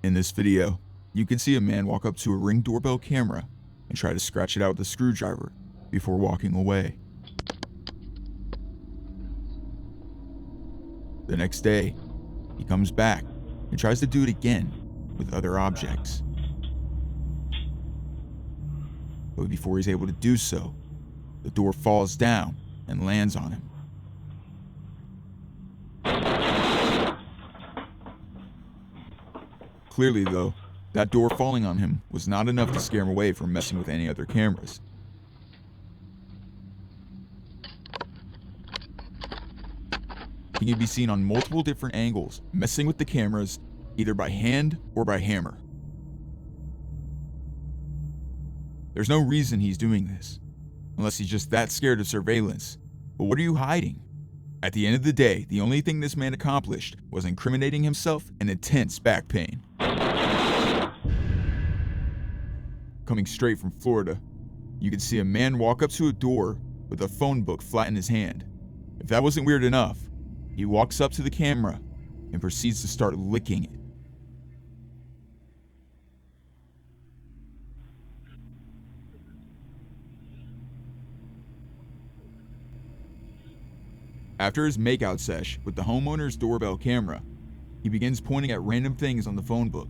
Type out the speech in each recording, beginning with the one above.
In this video, you can see a man walk up to a Ring doorbell camera and try to scratch it out with a screwdriver before walking away. The next day, he comes back and tries to do it again with other objects. But before he's able to do so, the door falls down and lands on him. Clearly though, that door falling on him was not enough to scare him away from messing with any other cameras. He can be seen on multiple different angles, messing with the cameras, either by hand or by hammer. There's no reason he's doing this, unless he's just that scared of surveillance. But what are you hiding? At the end of the day, the only thing this man accomplished was incriminating himself and intense back pain. Coming straight from Florida, you can see a man walk up to a door with a phone book flat in his hand. If that wasn't weird enough, he walks up to the camera and proceeds to start licking it. After his makeout sesh with the homeowner's doorbell camera, he begins pointing at random things on the phone book.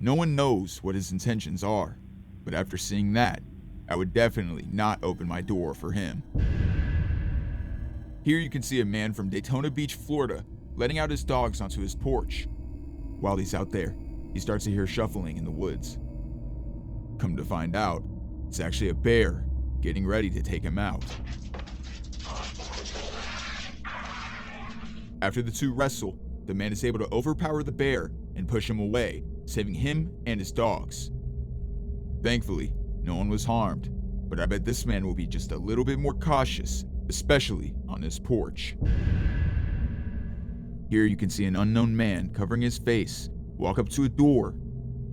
No one knows what his intentions are, but after seeing that, I would definitely not open my door for him. Here you can see a man from Daytona Beach, Florida, letting out his dogs onto his porch. While he's out there, he starts to hear shuffling in the woods. Come to find out, it's actually a bear getting ready to take him out. After the two wrestle, the man is able to overpower the bear and push him away, saving him and his dogs. Thankfully, no one was harmed, but I bet this man will be just a little bit more cautious, especially on his porch. Here you can see an unknown man covering his face walk up to a door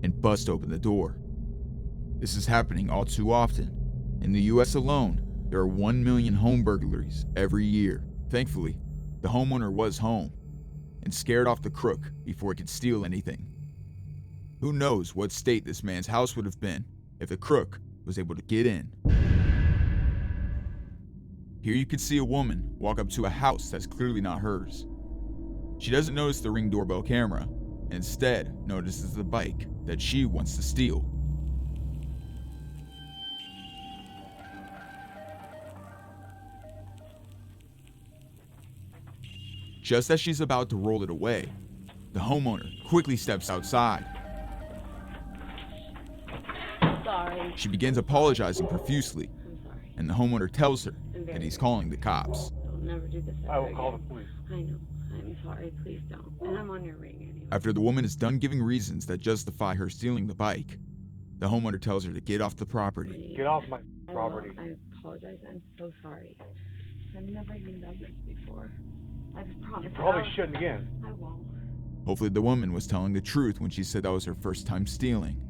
and bust open the door. This is happening all too often. In the US alone, there are 1 million home burglaries every year. Thankfully, the homeowner was home and scared off the crook before he could steal anything. Who knows what state this man's house would have been if the crook was able to get in. Here you can see a woman walk up to a house that's clearly not hers. She doesn't notice the Ring doorbell camera, and instead notices the bike that she wants to steal. Just as she's about to roll it away, the homeowner quickly steps outside. Sorry. She begins apologizing profusely, I'm sorry. and the homeowner tells her that he's calling the cops. I'll never do this ever I will call the again. police. I know. I'm sorry. Please don't. And I'm on your ring anyway. After the woman is done giving reasons that justify her stealing the bike, the homeowner tells her to get off the property. Get off my I property. I apologize. I'm so sorry. I've never even done this before. I promise. You probably shouldn't again. I won't. Hopefully the woman was telling the truth when she said that was her first time stealing.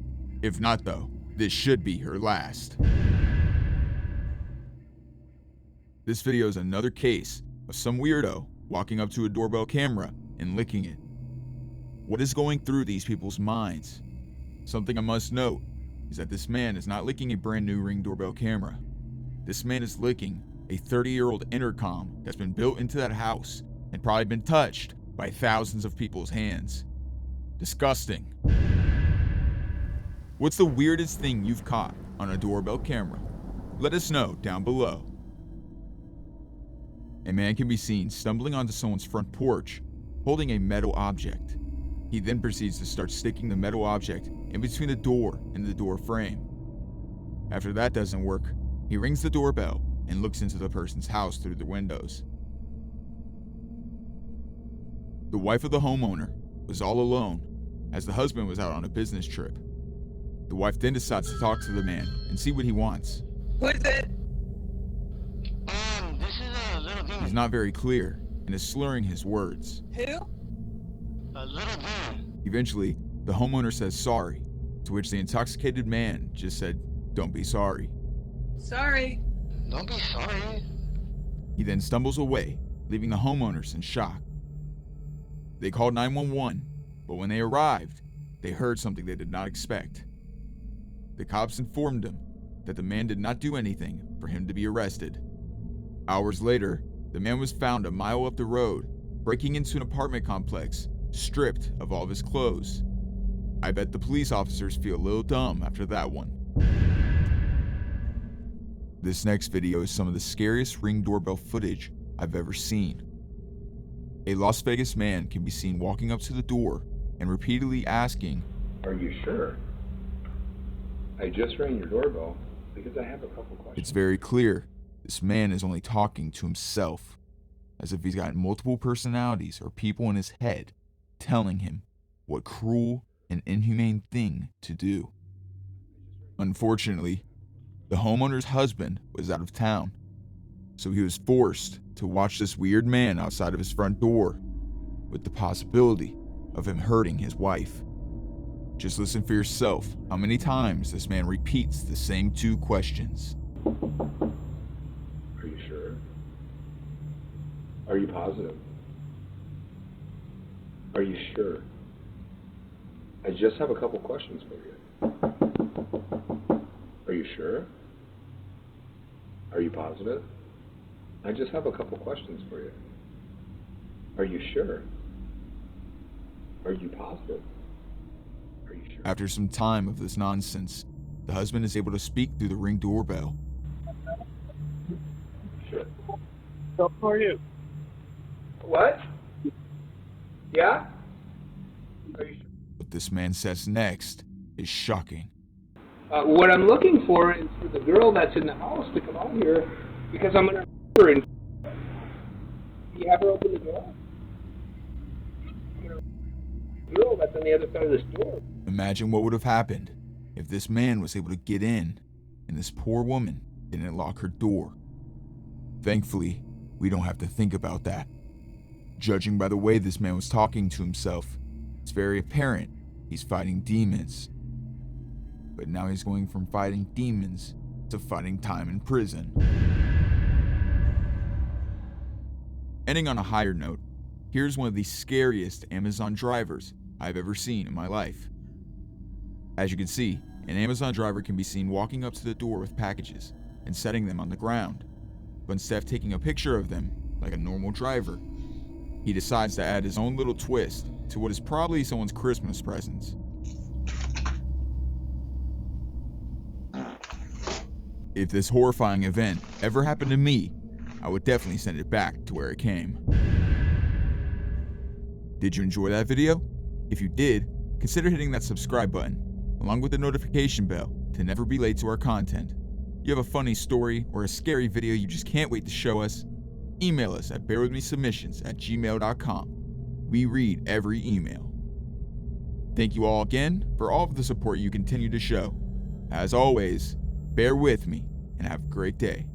If not though, this should be her last. This video is another case of some weirdo walking up to a doorbell camera and licking it. What is going through these people's minds? Something I must note is that this man is not licking a brand new Ring doorbell camera. This man is licking a 30-year-old intercom that's been built into that house and probably been touched by thousands of people's hands. Disgusting. What's the weirdest thing you've caught on a doorbell camera? Let us know down below. A man can be seen stumbling onto someone's front porch, holding a metal object. He then proceeds to start sticking the metal object in between the door and the door frame. After that doesn't work, he rings the doorbell and looks into the person's house through the windows. The wife of the homeowner was all alone, as the husband was out on a business trip. The wife then decides to talk to the man and see what he wants. What is it? This is a little girl. He's not very clear and is slurring his words. Who? A little girl. Eventually, the homeowner says sorry, to which the intoxicated man just said, "Don't be sorry." Sorry. Don't be sorry. He then stumbles away, leaving the homeowners in shock. They called 911, but when they arrived, they heard something they did not expect. The cops informed them that the man did not do anything for him to be arrested. Hours later, the man was found a mile up the road, breaking into an apartment complex, stripped of all of his clothes. I bet the police officers feel a little dumb after that one. This next video is some of the scariest Ring doorbell footage I've ever seen. A Las Vegas man can be seen walking up to the door and repeatedly asking, "Are you sure? I just rang your doorbell because I have a couple questions." It's very clear this man is only talking to himself, as if he's got multiple personalities or people in his head telling him what cruel and inhumane thing to do. Unfortunately, the homeowner's husband was out of town, so he was forced to watch this weird man outside of his front door, with the possibility of him hurting his wife. Just listen for yourself how many times this man repeats the same two questions. Are you sure? Are you positive? Are you sure? I just have a couple questions for you. Are you sure? Are you positive? I just have a couple questions for you. Are you sure? Are you positive? Are you sure? After some time of this nonsense, the husband is able to speak through the Ring doorbell. Sure. So how are you? What? Yeah? Are you sure? What this man says next is shocking. What I'm looking for is for the girl that's in the house to come out here because I'm going to her and you have her open the door? The girl that's on the other side of this door. Imagine what would have happened if this man was able to get in and this poor woman didn't lock her door. Thankfully, we don't have to think about that. Judging by the way this man was talking to himself, it's very apparent he's fighting demons. But now he's going from fighting demons to fighting time in prison. Ending on a higher note, here's one of the scariest Amazon drivers I've ever seen in my life. As you can see, an Amazon driver can be seen walking up to the door with packages and setting them on the ground. But instead of taking a picture of them like a normal driver, he decides to add his own little twist to what is probably someone's Christmas presents. If this horrifying event ever happened to me, I would definitely send it back to where it came. Did you enjoy that video? If you did, consider hitting that subscribe button, along with the notification bell to never be late to our content. You have a funny story or a scary video you just can't wait to show us? Email us at bearwithmesubmissions@gmail.com. We read every email. Thank you all again for all of the support you continue to show. As always, bear with me and have a great day.